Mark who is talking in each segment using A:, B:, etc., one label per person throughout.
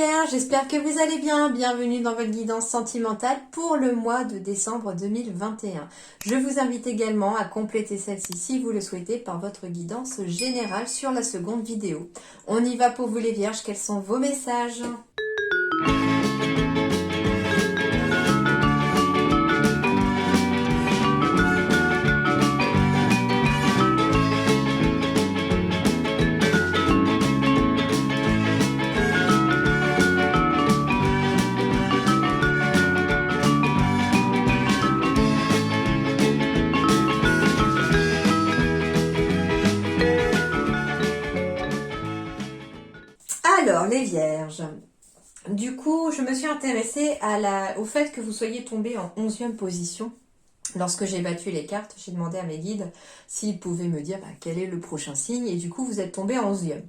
A: Vierges, j'espère que vous allez bien. Bienvenue dans votre guidance sentimentale pour le mois de décembre 2021. Je vous invite également à compléter celle-ci si vous le souhaitez par votre guidance générale sur la seconde vidéo. On y va pour vous les Vierges, quels sont vos messages ? Alors, les Vierges, du coup, je me suis intéressée au fait que vous soyez tombé en 11e position. Lorsque j'ai battu les cartes, j'ai demandé à mes guides s'ils pouvaient me dire quel est le prochain signe. Et du coup, vous êtes tombé en 11e.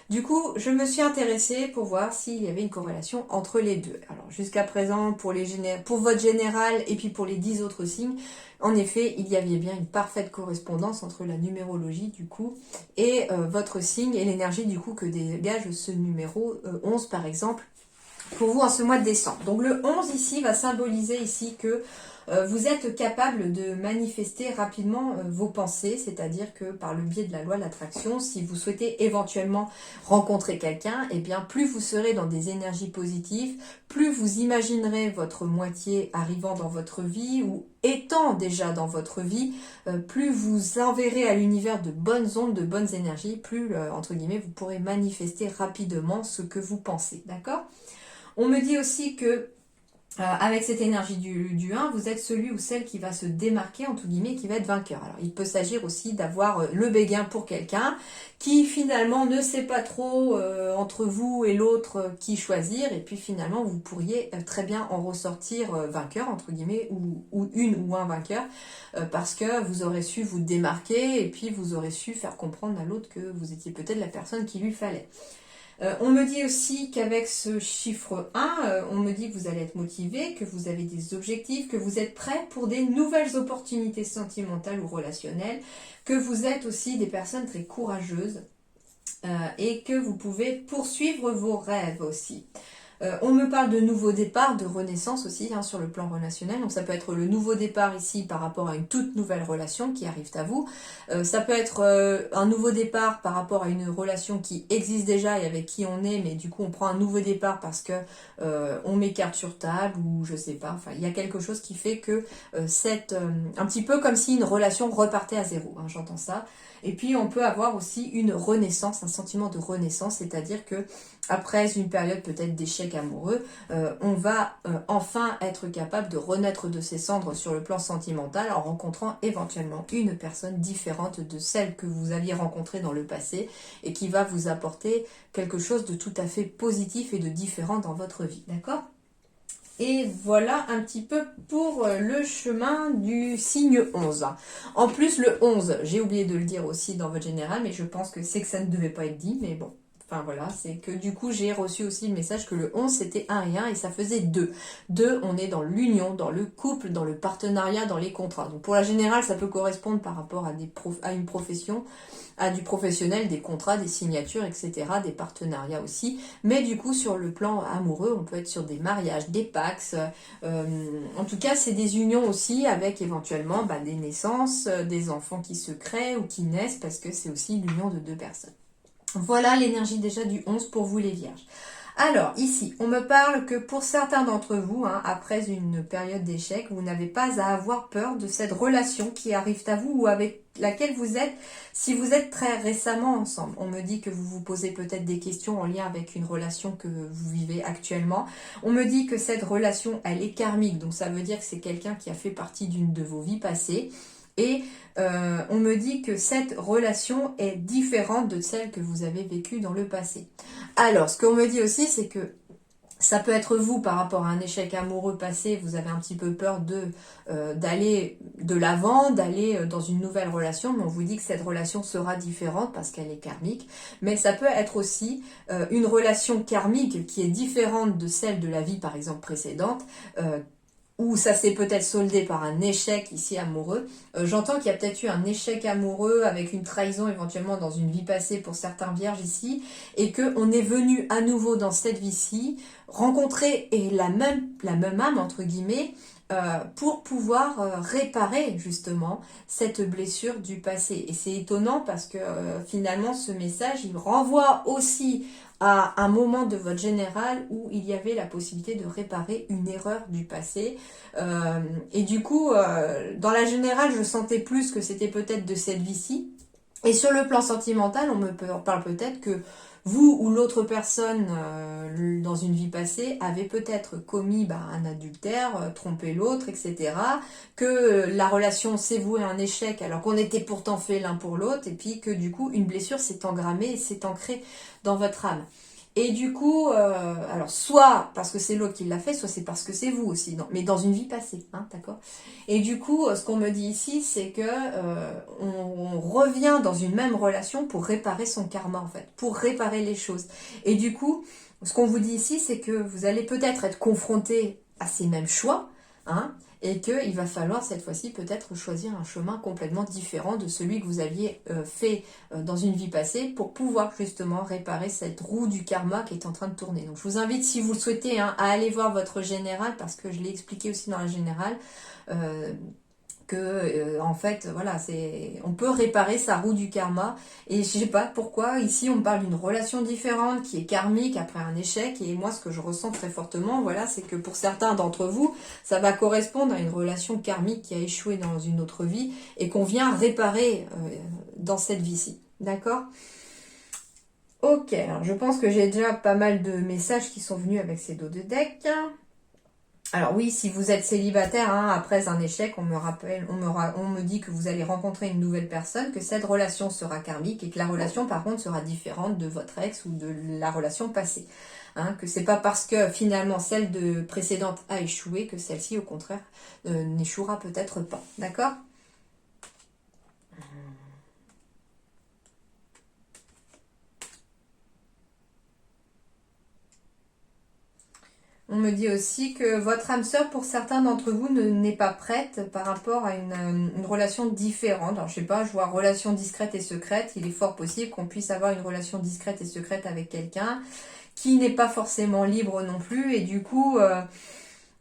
A: Du coup, je me suis intéressée pour voir s'il y avait une corrélation entre les deux. Alors, jusqu'à présent, pour votre général et puis pour les 10 autres signes, en effet, il y avait bien une parfaite correspondance entre la numérologie du coup et votre signe et l'énergie du coup que dégage ce numéro 11 par exemple pour vous en ce mois de décembre. Donc le 11 ici va symboliser ici que vous êtes capable de manifester rapidement vos pensées, c'est-à-dire que par le biais de la loi de l'attraction, si vous souhaitez éventuellement rencontrer quelqu'un, eh bien plus vous serez dans des énergies positives, plus vous imaginerez votre moitié arrivant dans votre vie ou étant déjà dans votre vie, plus vous enverrez à l'univers de bonnes ondes, de bonnes énergies, plus, entre guillemets, vous pourrez manifester rapidement ce que vous pensez, d'accord ? On me dit aussi que avec cette énergie du 1, vous êtes celui ou celle qui va se démarquer, entre guillemets, qui va être vainqueur. Alors, il peut s'agir aussi d'avoir le béguin pour quelqu'un qui, finalement, ne sait pas trop entre vous et l'autre qui choisir. Et puis, finalement, vous pourriez très bien en ressortir vainqueur, entre guillemets, ou une ou un vainqueur, parce que vous aurez su vous démarquer et puis vous aurez su faire comprendre à l'autre que vous étiez peut-être la personne qu'il lui fallait. On me dit aussi qu'avec ce chiffre 1, on me dit que vous allez être motivé, que vous avez des objectifs, que vous êtes prêt pour des nouvelles opportunités sentimentales ou relationnelles, que vous êtes aussi des personnes très courageuses et que vous pouvez poursuivre vos rêves aussi. On me parle de nouveau départ, de renaissance aussi sur le plan relationnel. Donc ça peut être le nouveau départ ici par rapport à une toute nouvelle relation qui arrive à vous. Ça peut être un nouveau départ par rapport à une relation qui existe déjà et avec qui on est, mais du coup on prend un nouveau départ parce que on met carte sur table ou je sais pas. Enfin, il y a quelque chose qui fait que c'est un petit peu comme si une relation repartait à zéro. J'entends ça. Et puis on peut avoir aussi une renaissance, un sentiment de renaissance, c'est-à-dire que après une période peut-être d'échec amoureux, on va enfin être capable de renaître de ses cendres sur le plan sentimental en rencontrant éventuellement une personne différente de celle que vous aviez rencontrée dans le passé et qui va vous apporter quelque chose de tout à fait positif et de différent dans votre vie, d'accord ? Et voilà un petit peu pour le chemin du signe 11. En plus, le 11, j'ai oublié de le dire aussi dans votre général, mais je pense que c'est que ça ne devait pas être dit, mais bon. Enfin voilà, c'est que du coup, j'ai reçu aussi le message que le 11, c'était 1 et 1 et ça faisait 2. 2, on est dans l'union, dans le couple, dans le partenariat, dans les contrats. Donc pour la générale, ça peut correspondre par rapport à une profession, à du professionnel, des contrats, des signatures, etc., des partenariats aussi. Mais du coup, sur le plan amoureux, on peut être sur des mariages, des pax. En tout cas, c'est des unions aussi avec éventuellement des naissances, des enfants qui se créent ou qui naissent parce que c'est aussi l'union de deux personnes. Voilà l'énergie déjà du 11 pour vous les Vierges. Alors ici, on me parle que pour certains d'entre vous, après une période d'échec, vous n'avez pas à avoir peur de cette relation qui arrive à vous ou avec laquelle vous êtes, si vous êtes très récemment ensemble. On me dit que vous vous posez peut-être des questions en lien avec une relation que vous vivez actuellement. On me dit que cette relation, elle est karmique, donc ça veut dire que c'est quelqu'un qui a fait partie d'une de vos vies passées. Et on me dit que cette relation est différente de celle que vous avez vécue dans le passé. Alors, ce qu'on me dit aussi, c'est que ça peut être vous par rapport à un échec amoureux passé, vous avez un petit peu peur d'aller de l'avant, d'aller dans une nouvelle relation, mais on vous dit que cette relation sera différente parce qu'elle est karmique. Mais ça peut être aussi une relation karmique qui est différente de celle de la vie, par exemple, précédente, ou ça s'est peut-être soldé par un échec ici amoureux. J'entends qu'il y a peut-être eu un échec amoureux avec une trahison éventuellement dans une vie passée pour certains vierges ici, et qu'on est venu à nouveau dans cette vie-ci rencontrer la même âme entre guillemets pour pouvoir réparer justement cette blessure du passé. Et c'est étonnant parce que finalement ce message il renvoie aussi à un moment de votre général où il y avait la possibilité de réparer une erreur du passé. Et du coup, dans la générale, je sentais plus que c'était peut-être de cette vie-ci. Et sur le plan sentimental, on me parle peut-être que vous ou l'autre personne dans une vie passée avait peut-être commis un adultère, trompé l'autre, etc. Que la relation s'est vouée à un échec alors qu'on était pourtant fait l'un pour l'autre et puis que du coup une blessure s'est engrammée et s'est ancrée dans votre âme. Et du coup, alors soit parce que c'est l'autre qui l'a fait, soit c'est parce que c'est vous aussi, non, mais dans une vie passée, hein, d'accord. Et du coup, ce qu'on me dit ici, c'est que on revient dans une même relation pour réparer son karma en fait, pour réparer les choses. Et du coup, ce qu'on vous dit ici, c'est que vous allez peut-être être confronté à ces mêmes choix, hein, et qu'il va falloir cette fois-ci peut-être choisir un chemin complètement différent de celui que vous aviez fait dans une vie passée pour pouvoir justement réparer cette roue du karma qui est en train de tourner. Donc je vous invite, si vous le souhaitez, hein, à aller voir votre général parce que je l'ai expliqué aussi dans la générale. En fait voilà, on peut réparer sa roue du karma et je sais pas pourquoi ici on me parle d'une relation différente qui est karmique après un échec et moi ce que je ressens très fortement voilà c'est que pour certains d'entre vous ça va correspondre à une relation karmique qui a échoué dans une autre vie et qu'on vient réparer dans cette vie-ci, d'accord. Ok, alors je pense que j'ai déjà pas mal de messages qui sont venus avec ces dos de deck. Alors oui, si vous êtes célibataire, hein, après un échec, on me dit que vous allez rencontrer une nouvelle personne, que cette relation sera karmique et que la relation par contre sera différente de votre ex ou de la relation passée. Hein, que c'est pas parce que finalement celle de précédente a échoué que celle-ci au contraire n'échouera peut-être pas. D'accord ? On me dit aussi que votre âme sœur, pour certains d'entre vous, n'est pas prête par rapport à une relation différente. Alors, je sais pas, je vois relation discrète et secrète. Il est fort possible qu'on puisse avoir une relation discrète et secrète avec quelqu'un qui n'est pas forcément libre non plus. Et du coup,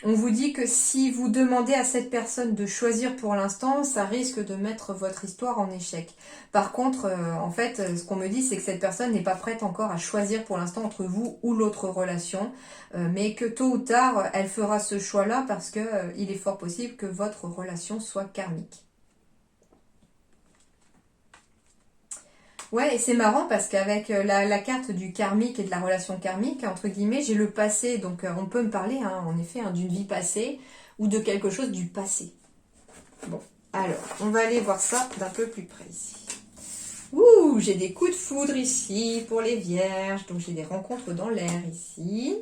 A: on vous dit que si vous demandez à cette personne de choisir pour l'instant, ça risque de mettre votre histoire en échec. Par contre, en fait, ce qu'on me dit, c'est que cette personne n'est pas prête encore à choisir pour l'instant entre vous ou l'autre relation, mais que tôt ou tard, elle fera ce choix-là parce que il est fort possible que votre relation soit karmique. Ouais, et c'est marrant parce qu'avec la carte du karmique et de la relation karmique, entre guillemets, j'ai le passé. Donc on peut me parler, hein, en effet, hein, d'une vie passée ou de quelque chose du passé. Bon, alors, on va aller voir ça d'un peu plus près ici. Ouh, j'ai des coups de foudre ici pour les vierges. Donc j'ai des rencontres dans l'air ici.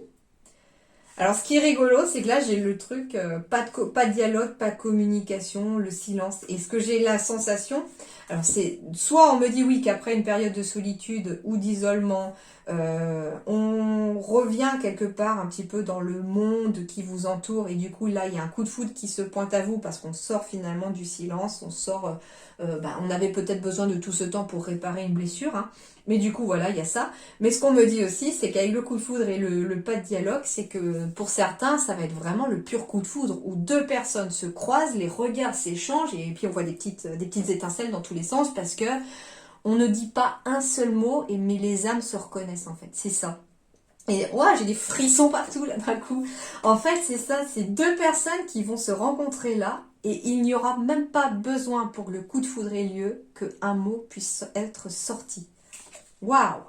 A: Alors ce qui est rigolo, c'est que là j'ai le truc, pas de dialogue, pas de communication, le silence. Et ce que j'ai la sensation, alors c'est soit on me dit oui qu'après une période de solitude ou d'isolement, on revient quelque part un petit peu dans le monde qui vous entoure et du coup là il y a un coup de foudre qui se pointe à vous parce qu'on sort finalement du silence, on sort, on avait peut-être besoin de tout ce temps pour réparer une blessure, hein. Mais du coup voilà il y a ça. Mais ce qu'on me dit aussi, c'est qu'avec le coup de foudre et le pas de dialogue, c'est que pour certains, ça va être vraiment le pur coup de foudre où deux personnes se croisent, les regards s'échangent et puis on voit des petites étincelles dans tous les sens parce que on ne dit pas un seul mot mais les âmes se reconnaissent en fait. C'est ça. Et ouais, j'ai des frissons partout là d'un coup. En fait, c'est ça, c'est deux personnes qui vont se rencontrer là et il n'y aura même pas besoin pour que le coup de foudre ait lieu qu'un mot puisse être sorti. Waouh!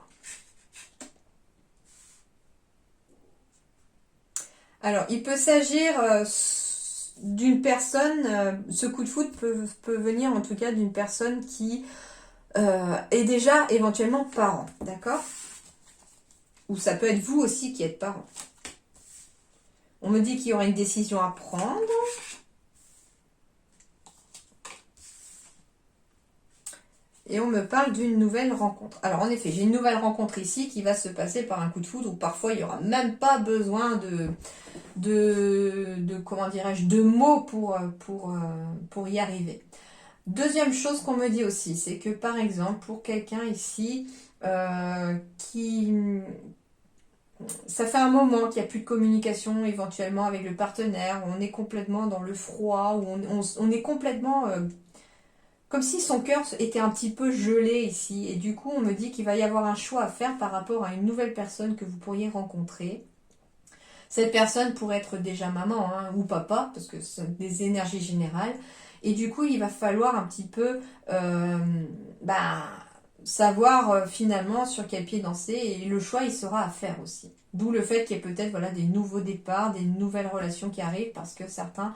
A: Alors, il peut s'agir d'une personne, ce coup de foudre peut venir en tout cas d'une personne qui est déjà éventuellement parent, d'accord? Ou ça peut être vous aussi qui êtes parent. On me dit qu'il y aura une décision à prendre. Et on me parle d'une nouvelle rencontre. Alors en effet, j'ai une nouvelle rencontre ici qui va se passer par un coup de foudre, ou parfois il n'y aura même pas besoin comment dirais-je, de mots pour y arriver. Deuxième chose qu'on me dit aussi, c'est que par exemple, pour quelqu'un ici qui... Ça fait un moment qu'il n'y a plus de communication éventuellement avec le partenaire, on est complètement dans le froid, où on est complètement... comme si son cœur était un petit peu gelé ici. Et du coup, on me dit qu'il va y avoir un choix à faire par rapport à une nouvelle personne que vous pourriez rencontrer. Cette personne pourrait être déjà maman hein, ou papa, parce que ce sont des énergies générales. Et du coup, il va falloir un petit peu savoir finalement sur quel pied danser. Et le choix, il sera à faire aussi. D'où le fait qu'il y ait peut-être voilà, des nouveaux départs, des nouvelles relations qui arrivent, parce que certains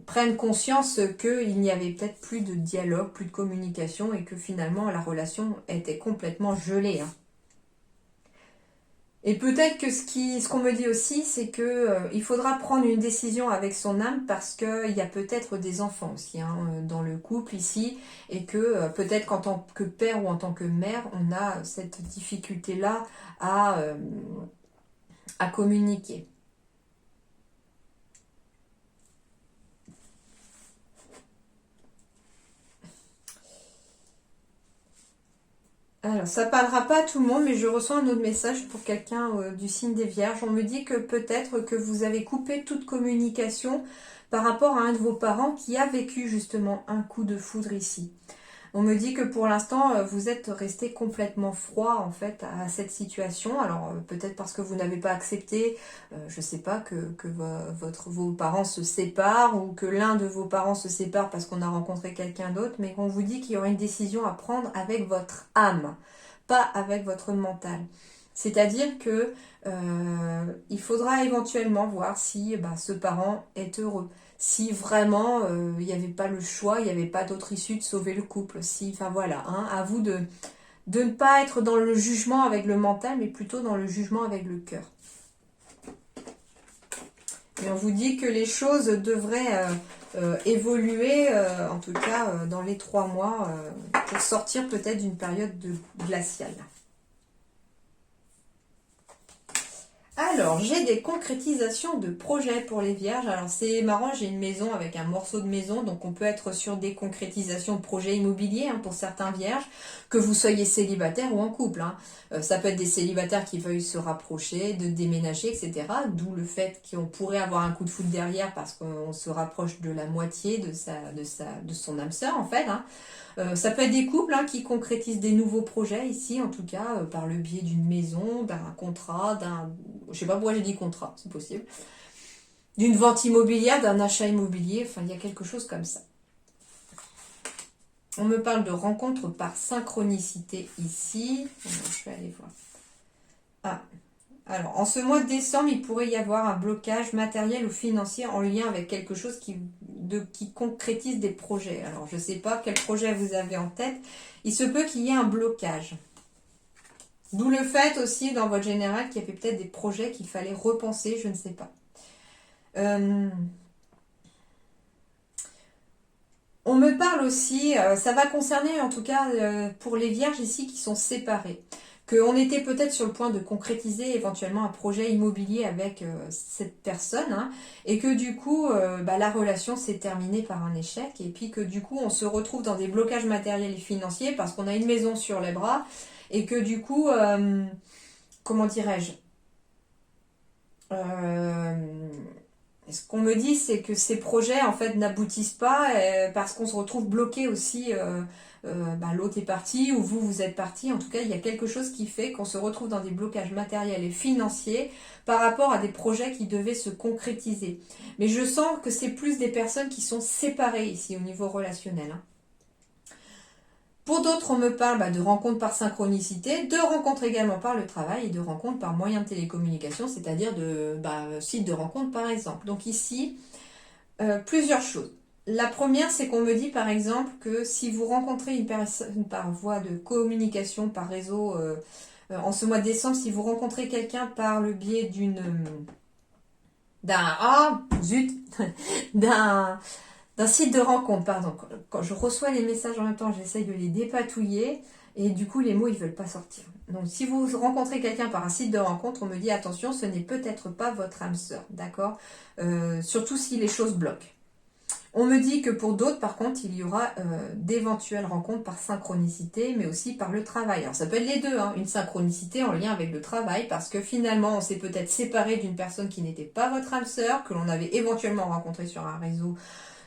A: prennent conscience qu'il n'y avait peut-être plus de dialogue, plus de communication, et que finalement la relation était complètement gelée. Hein. Et peut-être que ce qu'on me dit aussi, c'est que il faudra prendre une décision avec son âme parce qu'il y a peut-être des enfants aussi hein, dans le couple ici et que peut-être qu'en tant que père ou en tant que mère, on a cette difficulté-là à communiquer. Alors, ça parlera pas à tout le monde, mais je reçois un autre message pour quelqu'un du signe des Vierges. On me dit que peut-être que vous avez coupé toute communication par rapport à un de vos parents qui a vécu justement un coup de foudre ici. On me dit que pour l'instant, vous êtes resté complètement froid en fait à cette situation. Alors peut-être parce que vous n'avez pas accepté, je sais pas, que vos parents se séparent ou que l'un de vos parents se sépare parce qu'on a rencontré quelqu'un d'autre, mais on vous dit qu'il y aura une décision à prendre avec votre âme, pas avec votre mental. C'est-à-dire que il faudra éventuellement voir si ce parent est heureux si vraiment il n'y avait pas le choix, il n'y avait pas d'autre issue de sauver le couple. Si, enfin voilà, hein, à vous de ne pas être dans le jugement avec le mental, mais plutôt dans le jugement avec le cœur. Et on vous dit que les choses devraient évoluer, en tout cas dans les 3 mois, pour sortir peut-être d'une période glaciale. Alors, j'ai des concrétisations de projets pour les vierges. Alors, c'est marrant, j'ai une maison avec un morceau de maison, donc on peut être sur des concrétisations de projets immobiliers hein, pour certains vierges, que vous soyez célibataire ou en couple. Hein. Ça peut être des célibataires qui veuillent se rapprocher, de déménager, etc. D'où le fait qu'on pourrait avoir un coup de foudre derrière parce qu'on se rapproche de la moitié de son âme sœur, en fait. Hein. Ça peut être des couples hein, qui concrétisent des nouveaux projets ici, en tout cas, par le biais d'une maison, d'un contrat, je sais pas pourquoi j'ai dit contrat, c'est possible. D'une vente immobilière, d'un achat immobilier, enfin il y a quelque chose comme ça. On me parle de rencontres par synchronicité ici. Je vais aller voir. Ah, alors en ce mois de décembre, il pourrait y avoir un blocage matériel ou financier en lien avec quelque chose qui concrétise des projets. Alors je ne sais pas quel projet vous avez en tête. Il se peut qu'il y ait un blocage. D'où le fait aussi dans votre général qu'il y avait peut-être des projets qu'il fallait repenser, je ne sais pas. On me parle aussi, ça va concerner en tout cas pour les vierges ici qui sont séparées, qu'on était peut-être sur le point de concrétiser éventuellement un projet immobilier avec cette personne hein, et que du coup la relation s'est terminée par un échec et puis que du coup on se retrouve dans des blocages matériels et financiers parce qu'on a une maison sur les bras et que du coup, comment dirais-je ce qu'on me dit, c'est que ces projets en fait n'aboutissent pas parce qu'on se retrouve bloqué aussi. L'autre est parti ou vous êtes parti. En tout cas, il y a quelque chose qui fait qu'on se retrouve dans des blocages matériels et financiers par rapport à des projets qui devaient se concrétiser. Mais je sens que c'est plus des personnes qui sont séparées ici au niveau relationnel. Hein. Pour d'autres, on me parle de rencontres par synchronicité, de rencontres également par le travail et de rencontres par moyen de télécommunication, c'est-à-dire de sites de rencontres par exemple. Donc ici, plusieurs choses. La première, c'est qu'on me dit par exemple que si vous rencontrez une personne par voie de communication, par réseau, en ce mois de décembre, si vous rencontrez quelqu'un par le biais d'un d'un site de rencontre, pardon. Quand je reçois les messages en même temps, j'essaye de les dépatouiller et du coup les mots ils veulent pas sortir. Donc si vous rencontrez quelqu'un par un site de rencontre, on me dit attention, ce n'est peut-être pas votre âme sœur, d'accord. Surtout si les choses bloquent. On me dit que pour d'autres, par contre, il y aura d'éventuelles rencontres par synchronicité, mais aussi par le travail. Alors ça peut être les deux, hein, une synchronicité en lien avec le travail, parce que finalement, on s'est peut-être séparé d'une personne qui n'était pas votre âme sœur, que l'on avait éventuellement rencontré sur un réseau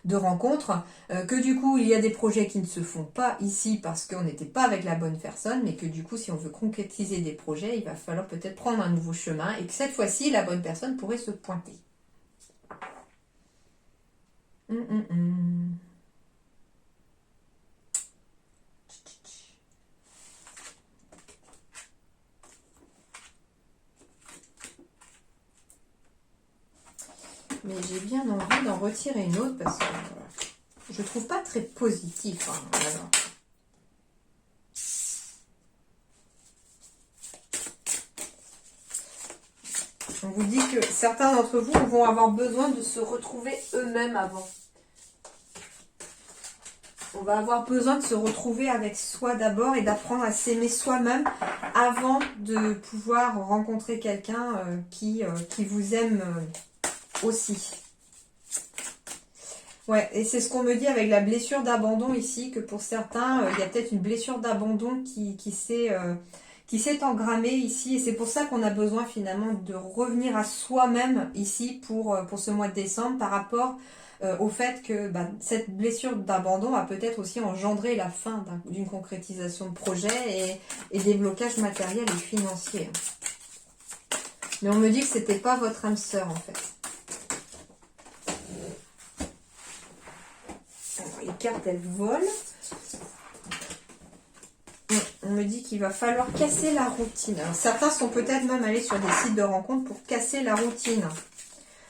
A: de rencontres, que du coup, il y a des projets qui ne se font pas ici parce qu'on n'était pas avec la bonne personne, mais que du coup, si on veut concrétiser des projets, il va falloir peut-être prendre un nouveau chemin, et que cette fois-ci, la bonne personne pourrait se pointer. Mais j'ai bien envie d'en retirer une autre parce que je trouve pas très positif. Hein, alors. On vous dit que certains d'entre vous vont avoir besoin de se retrouver eux-mêmes avant. On va avoir besoin de se retrouver avec soi d'abord et d'apprendre à s'aimer soi-même avant de pouvoir rencontrer quelqu'un qui vous aime aussi. Ouais, et c'est ce qu'on me dit avec la blessure d'abandon ici, que pour certains, il y a peut-être une blessure d'abandon qui s'est engrammée ici, et c'est pour ça qu'on a besoin finalement de revenir à soi-même ici pour ce mois de décembre par rapport au fait que cette blessure d'abandon a peut-être aussi engendré la fin d'une concrétisation de projet et des blocages matériels et financiers. Mais on me dit que c'était pas votre âme sœur en fait. Alors, les cartes elles volent. On me dit qu'il va falloir casser la routine. Alors, certains sont peut-être même allés sur des sites de rencontres pour casser la routine.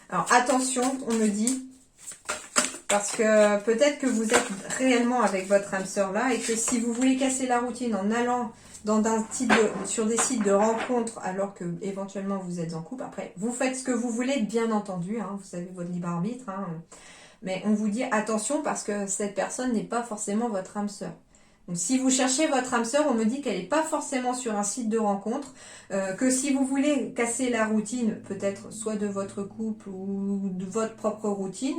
A: Alors attention, on me dit, parce que peut-être que vous êtes réellement avec votre âme sœur là, et que si vous voulez casser la routine en allant sur des sites de rencontres, alors que éventuellement vous êtes en couple, après vous faites ce que vous voulez, bien entendu, hein, vous avez votre libre arbitre, hein, mais on vous dit attention parce que cette personne n'est pas forcément votre âme sœur. Donc si vous cherchez votre âme sœur, on me dit qu'elle n'est pas forcément sur un site de rencontre, que si vous voulez casser la routine, peut-être soit de votre couple ou de votre propre routine,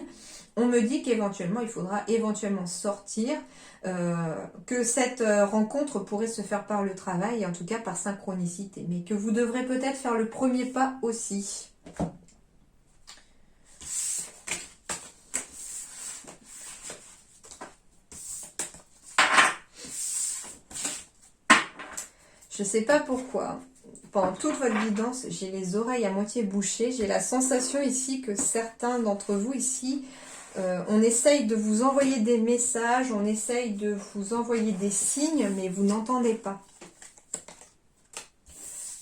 A: on me dit qu'éventuellement, il faudra éventuellement sortir, que cette rencontre pourrait se faire par le travail, et en tout cas par synchronicité, mais que vous devrez peut-être faire le premier pas aussi. Je sais pas pourquoi, pendant toute votre guidance, j'ai les oreilles à moitié bouchées. J'ai la sensation ici que certains d'entre vous ici, on essaye de vous envoyer des messages, on essaye de vous envoyer des signes, mais vous n'entendez pas.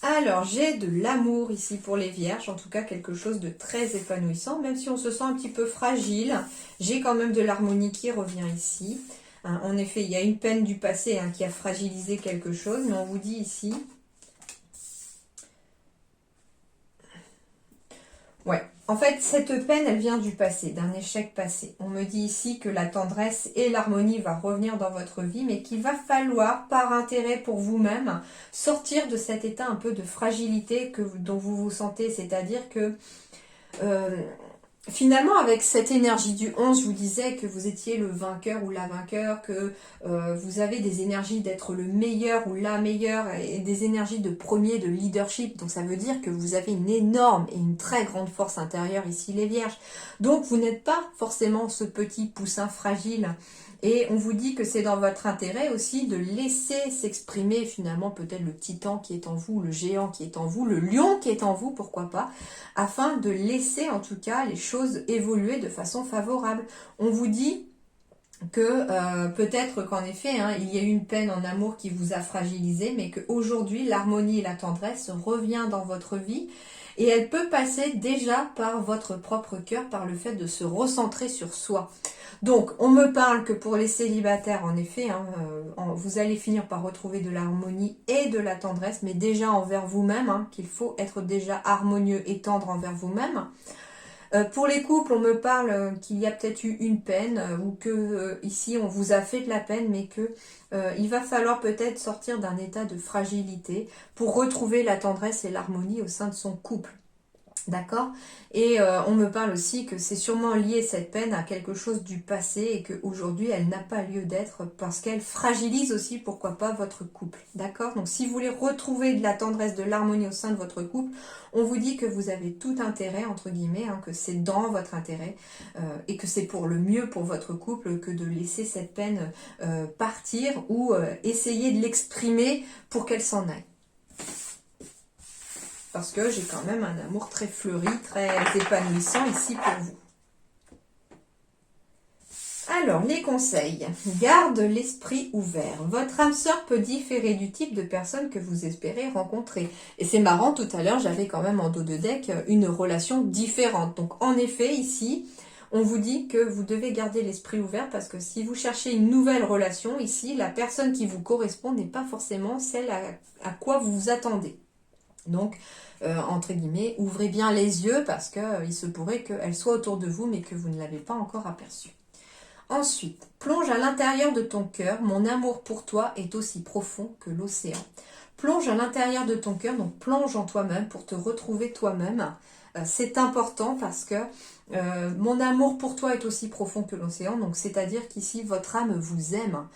A: Alors, j'ai de l'amour ici pour les vierges, en tout cas quelque chose de très épanouissant, même si on se sent un petit peu fragile, j'ai quand même de l'harmonie qui revient ici. Hein, en effet, il y a une peine du passé qui a fragilisé quelque chose, mais on vous dit ici... Ouais, en fait, cette peine, elle vient du passé, d'un échec passé. On me dit ici que la tendresse et l'harmonie va revenir dans votre vie, mais qu'il va falloir, par intérêt pour vous-même, sortir de cet état un peu de fragilité dont vous vous sentez. C'est-à-dire que... finalement, avec cette énergie du 11, je vous disais que vous étiez le vainqueur ou la vainqueur, que vous avez des énergies d'être le meilleur ou la meilleure, et des énergies de premier, de leadership. Donc ça veut dire que vous avez une énorme et une très grande force intérieure ici, les vierges. Donc vous n'êtes pas forcément ce petit poussin fragile. Et on vous dit que c'est dans votre intérêt aussi de laisser s'exprimer finalement peut-être le titan qui est en vous, le géant qui est en vous, le lion qui est en vous, pourquoi pas, afin de laisser en tout cas les choses évoluer de façon favorable. On vous dit que peut-être qu'en effet, il y a eu une peine en amour qui vous a fragilisé, mais qu'aujourd'hui, l'harmonie et la tendresse revient dans votre vie. Et elle peut passer déjà par votre propre cœur, par le fait de se recentrer sur soi. Donc, on me parle que pour les célibataires, en effet, vous allez finir par retrouver de l'harmonie et de la tendresse, mais déjà envers vous-même, qu'il faut être déjà harmonieux et tendre envers vous-même. Pour les couples, on me parle qu'il y a peut-être eu une peine ou que ici on vous a fait de la peine, mais que il va falloir peut-être sortir d'un état de fragilité pour retrouver la tendresse et l'harmonie au sein de son couple. D'accord? Et on me parle aussi que c'est sûrement lié cette peine à quelque chose du passé et qu'aujourd'hui elle n'a pas lieu d'être parce qu'elle fragilise aussi, pourquoi pas, votre couple. D'accord? Donc si vous voulez retrouver de la tendresse, de l'harmonie au sein de votre couple, on vous dit que vous avez tout intérêt, entre guillemets, hein, que c'est dans votre intérêt et que c'est pour le mieux pour votre couple que de laisser cette peine partir ou essayer de l'exprimer pour qu'elle s'en aille. Parce que j'ai quand même un amour très fleuri, très épanouissant ici pour vous. Alors, les conseils. Garde l'esprit ouvert. Votre âme sœur peut différer du type de personne que vous espérez rencontrer. Et c'est marrant, tout à l'heure, j'avais quand même en dos de deck une relation différente. Donc, en effet, ici, on vous dit que vous devez garder l'esprit ouvert parce que si vous cherchez une nouvelle relation, ici, la personne qui vous correspond n'est pas forcément celle à quoi vous vous attendez. Donc, entre guillemets, ouvrez bien les yeux parce qu'il se pourrait qu'elle soit autour de vous mais que vous ne l'avez pas encore aperçue. Ensuite, plonge à l'intérieur de ton cœur, mon amour pour toi est aussi profond que l'océan. Plonge à l'intérieur de ton cœur, donc plonge en toi-même pour te retrouver toi-même. C'est important parce que mon amour pour toi est aussi profond que l'océan, donc c'est-à-dire qu'ici votre âme vous aime,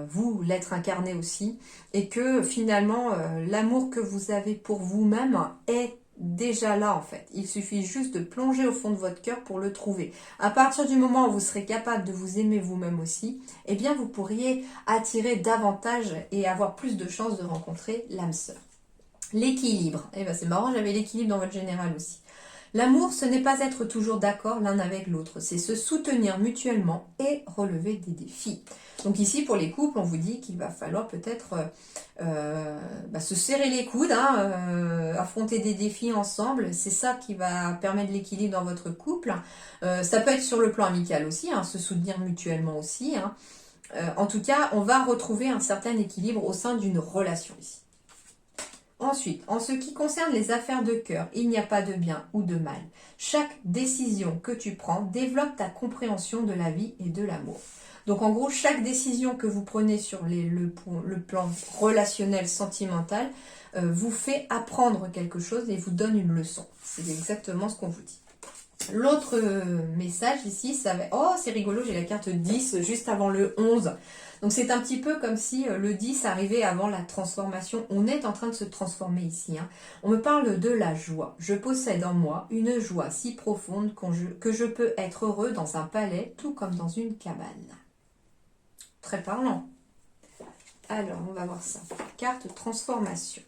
A: vous l'être incarné aussi, et que finalement l'amour que vous avez pour vous-même est déjà là en fait. Il suffit juste de plonger au fond de votre cœur pour le trouver. À partir du moment où vous serez capable de vous aimer vous-même aussi, eh bien vous pourriez attirer davantage et avoir plus de chances de rencontrer l'âme sœur. L'équilibre. Eh ben c'est marrant, j'avais l'équilibre dans votre général aussi. L'amour, ce n'est pas être toujours d'accord l'un avec l'autre, c'est se soutenir mutuellement et relever des défis. Donc ici, pour les couples, on vous dit qu'il va falloir peut-être se serrer les coudes, affronter des défis ensemble. C'est ça qui va permettre l'équilibre dans votre couple. Ça peut être sur le plan amical aussi, se soutenir mutuellement aussi. En tout cas, on va retrouver un certain équilibre au sein d'une relation ici. Ensuite, en ce qui concerne les affaires de cœur, il n'y a pas de bien ou de mal. Chaque décision que tu prends développe ta compréhension de la vie et de l'amour. Donc en gros, chaque décision que vous prenez sur le plan relationnel, sentimental, vous fait apprendre quelque chose et vous donne une leçon. C'est exactement ce qu'on vous dit. L'autre message ici, ça va... Oh, c'est rigolo, j'ai la carte 10 juste avant le 11. Donc c'est un petit peu comme si le 10 arrivait avant la transformation. On est en train de se transformer ici. On me parle de la joie. Je possède en moi une joie si profonde que je peux être heureux dans un palais, tout comme dans une cabane. Très parlant. Alors, on va voir ça. Carte transformation.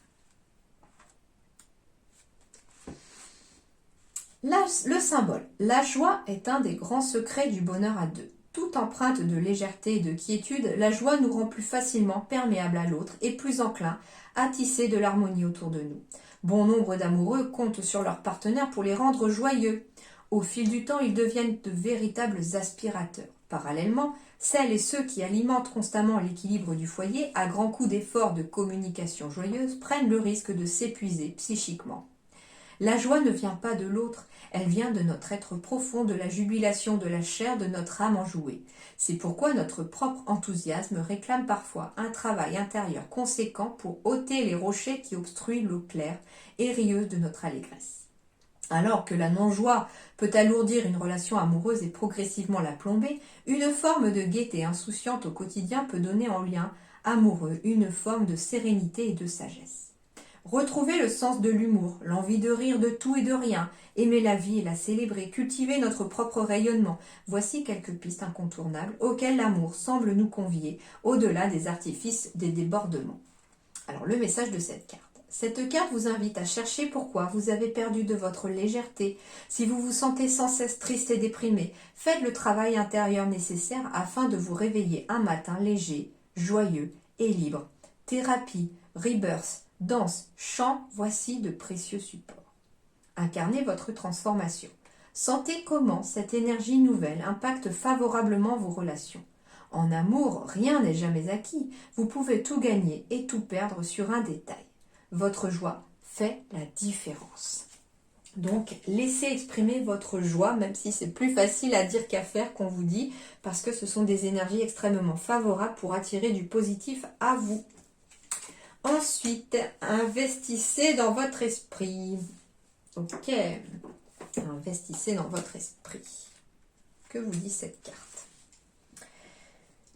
A: Le symbole. La joie est un des grands secrets du bonheur à deux. Toute empreinte de légèreté et de quiétude, la joie nous rend plus facilement perméables à l'autre et plus enclins à tisser de l'harmonie autour de nous. Bon nombre d'amoureux comptent sur leurs partenaires pour les rendre joyeux. Au fil du temps, ils deviennent de véritables aspirateurs. Parallèlement, celles et ceux qui alimentent constamment l'équilibre du foyer à grands coups d'efforts de communication joyeuse prennent le risque de s'épuiser psychiquement. La joie ne vient pas de l'autre, elle vient de notre être profond, de la jubilation de la chair de notre âme enjouée. C'est pourquoi notre propre enthousiasme réclame parfois un travail intérieur conséquent pour ôter les rochers qui obstruent l'eau claire et rieuse de notre allégresse. Alors que la non-joie peut alourdir une relation amoureuse et progressivement la plomber, une forme de gaieté insouciante au quotidien peut donner en lien amoureux une forme de sérénité et de sagesse. Retrouver le sens de l'humour, l'envie de rire de tout et de rien, aimer la vie et la célébrer, cultiver notre propre rayonnement. Voici quelques pistes incontournables auxquelles l'amour semble nous convier, au-delà des artifices des débordements. Alors le message de cette carte. Cette carte vous invite à chercher pourquoi vous avez perdu de votre légèreté. Si vous vous sentez sans cesse triste et déprimé, faites le travail intérieur nécessaire afin de vous réveiller un matin léger, joyeux et libre. Thérapie, rebirth, danse, chant, voici de précieux supports. Incarnez votre transformation. Sentez comment cette énergie nouvelle impacte favorablement vos relations. En amour, rien n'est jamais acquis. Vous pouvez tout gagner et tout perdre sur un détail. Votre joie fait la différence. Donc, laissez exprimer votre joie, même si c'est plus facile à dire qu'à faire qu'on vous dit, parce que ce sont des énergies extrêmement favorables pour attirer du positif à vous. Ensuite, investissez dans votre esprit. Ok, investissez dans votre esprit. Que vous dit cette carte?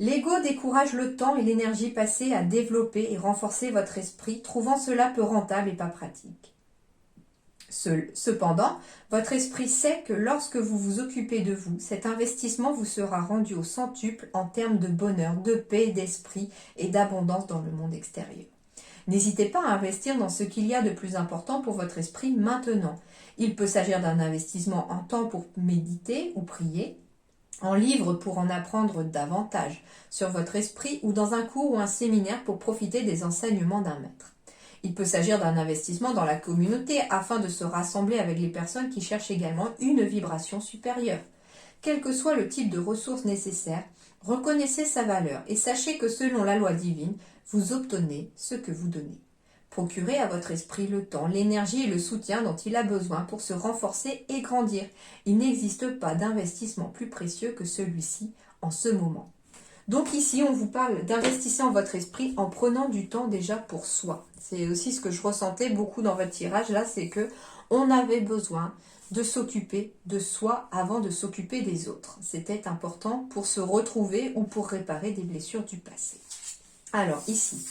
A: L'ego décourage le temps et l'énergie passée à développer et renforcer votre esprit, trouvant cela peu rentable et pas pratique. Cependant, votre esprit sait que lorsque vous vous occupez de vous, cet investissement vous sera rendu au centuple en termes de bonheur, de paix, d'esprit et d'abondance dans le monde extérieur. N'hésitez pas à investir dans ce qu'il y a de plus important pour votre esprit maintenant. Il peut s'agir d'un investissement en temps pour méditer ou prier, en livres pour en apprendre davantage sur votre esprit ou dans un cours ou un séminaire pour profiter des enseignements d'un maître. Il peut s'agir d'un investissement dans la communauté afin de se rassembler avec les personnes qui cherchent également une vibration supérieure. Quel que soit le type de ressources nécessaires, reconnaissez sa valeur et sachez que selon la loi divine, vous obtenez ce que vous donnez. Procurez à votre esprit le temps, l'énergie et le soutien dont il a besoin pour se renforcer et grandir. Il n'existe pas d'investissement plus précieux que celui-ci en ce moment. Donc ici, on vous parle d'investir en votre esprit en prenant du temps déjà pour soi. C'est aussi ce que je ressentais beaucoup dans votre tirage là, c'est que on avait besoin de s'occuper de soi avant de s'occuper des autres. C'était important pour se retrouver ou pour réparer des blessures du passé. Alors ici,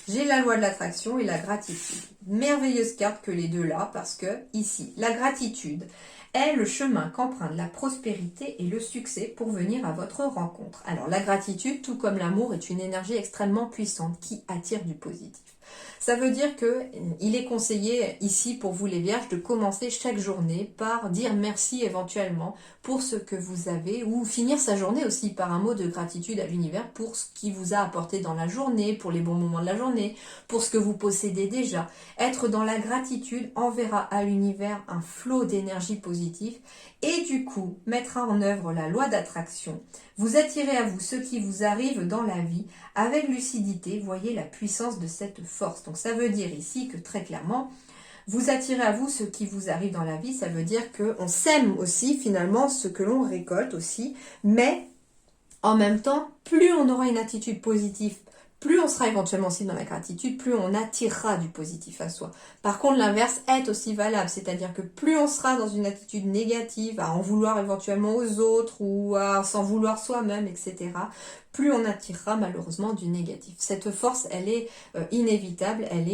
A: j'ai la loi de l'attraction et la gratitude. Merveilleuse carte que les deux là, parce que ici, la gratitude est le chemin qu'emprunte la prospérité et le succès pour venir à votre rencontre. Alors la gratitude, tout comme l'amour, est une énergie extrêmement puissante qui attire du positif. Ça veut dire que il est conseillé ici pour vous les vierges de commencer chaque journée par dire merci éventuellement pour ce que vous avez ou finir sa journée aussi par un mot de gratitude à l'univers pour ce qui vous a apporté dans la journée, pour les bons moments de la journée, pour ce que vous possédez déjà. Être dans la gratitude enverra à l'univers un flot d'énergie positive et du coup mettra en œuvre la loi d'attraction. Vous attirez à vous ce qui vous arrive dans la vie avec lucidité, voyez la puissance de cette force. Donc ça veut dire ici que très clairement, vous attirez à vous ce qui vous arrive dans la vie, ça veut dire qu'on sème aussi finalement ce que l'on récolte aussi, mais en même temps, plus on aura une attitude positive, plus on sera éventuellement aussi dans la gratitude, plus on attirera du positif à soi. Par contre, l'inverse est aussi valable, c'est-à-dire que plus on sera dans une attitude négative, à en vouloir éventuellement aux autres ou à s'en vouloir soi-même, etc., plus on attirera malheureusement du négatif. Cette force, elle est inévitable, elle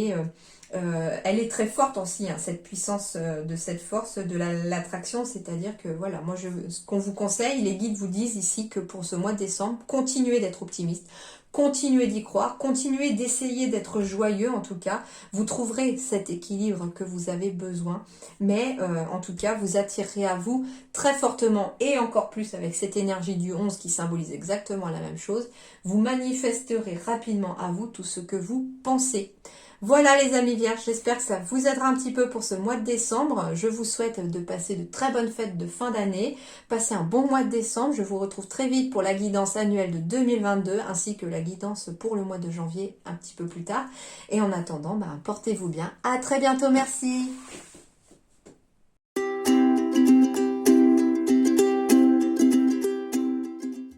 A: est très forte aussi, hein, cette puissance de cette force de l'attraction, c'est-à-dire que voilà, moi ce qu'on vous conseille, les guides vous disent ici que pour ce mois de décembre, continuez d'être optimiste, continuez d'y croire, continuez d'essayer d'être joyeux en tout cas, vous trouverez cet équilibre que vous avez besoin, mais en tout cas vous attirerez à vous très fortement et encore plus avec cette énergie du 11 qui symbolise exactement la même chose, vous manifesterez rapidement à vous tout ce que vous pensez. Voilà les amis vierges, j'espère que ça vous aidera un petit peu pour ce mois de décembre. Je vous souhaite de passer de très bonnes fêtes de fin d'année. Passez un bon mois de décembre. Je vous retrouve très vite pour la guidance annuelle de 2022 ainsi que la guidance pour le mois de janvier un petit peu plus tard. Et en attendant, portez-vous bien. À très bientôt, merci.